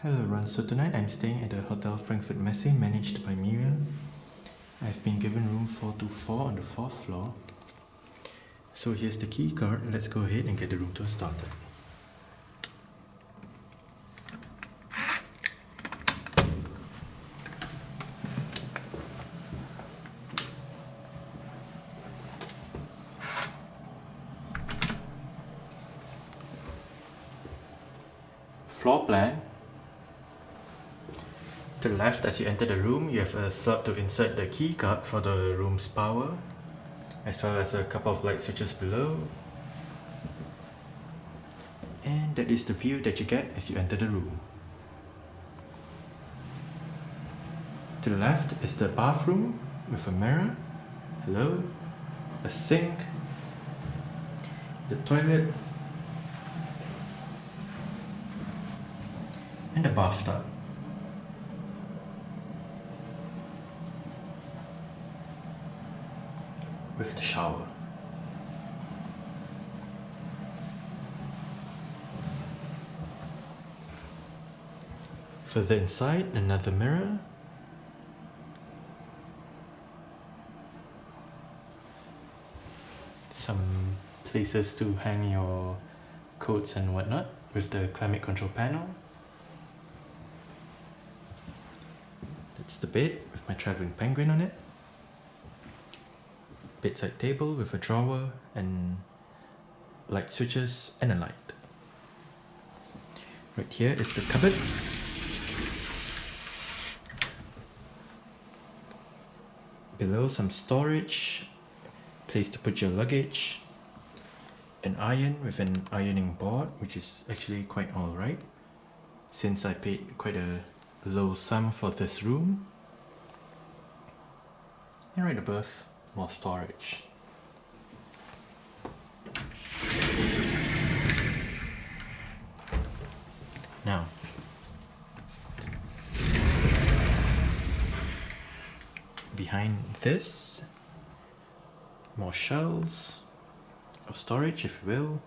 Hello everyone, so tonight I'm staying at the Hotel Frankfurt Messe managed by Meliá. I've been given room 424 on the 4th floor. So here's the key card, let's go ahead and get the room tour started. Floor plan. To the left, as you enter the room, you have a slot to insert the key card for the room's power, as well as a couple of light switches below. And that is the view that you get as you enter the room. To the left is the bathroom with a mirror, hello, a sink, the toilet, and the bathtub. With the shower. Further inside, another mirror. Some places to hang your coats and whatnot with the climate control panel. That's the bed with my traveling penguin on it. Bedside table with a drawer and light switches and a light. Right here is the cupboard. Below, some storage, place to put your luggage, an iron with an ironing board, which is actually quite alright since I paid quite a low sum for this room. And right above, more storage. Now, behind this, more shelves, or storage if you will,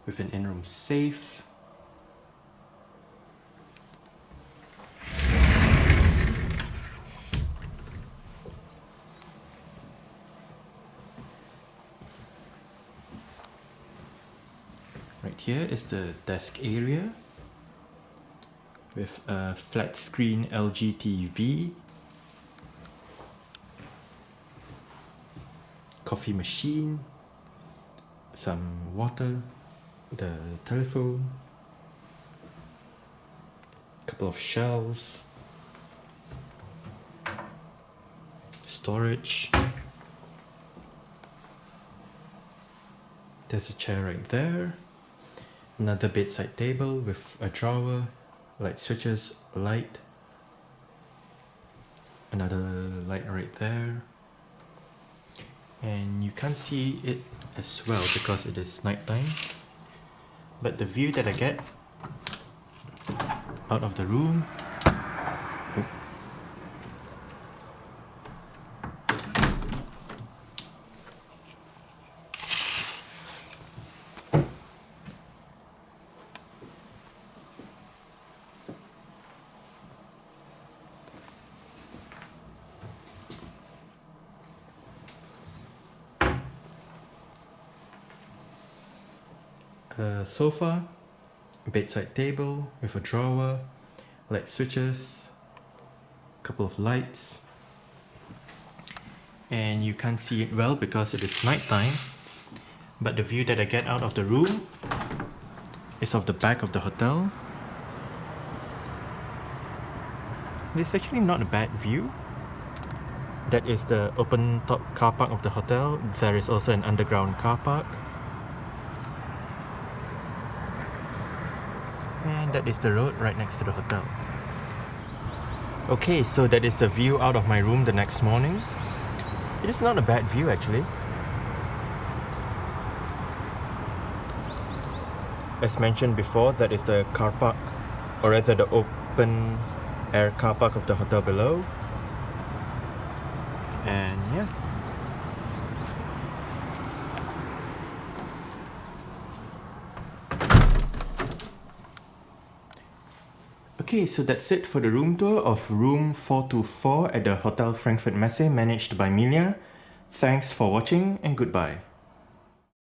with an in-room safe. Right here is the desk area with a flat screen LG TV, coffee machine, some water, the telephone, couple of shelves, storage. There's a chair right there. Another bedside table with a drawer, light switches, light. Another light right there. And you can't see it as well because it is nighttime. But the view that I get out of the room. A sofa, bedside table with a drawer, light switches, couple of lights, and you can't see it well because it is nighttime, but the view that I get out of the room is of the back of the hotel. It's actually not a bad view. That is the open top car park of the hotel. There is also an underground car park. And that is the road right next to the hotel. Okay, so that is the view out of my room the next morning. It is not a bad view actually. As mentioned before, that is the car park, or rather the open air car park of the hotel below. And yeah. Okay, so that's it for the room tour of room 424 at the Hotel Frankfurt Messe managed by Meliá. Thanks for watching and goodbye.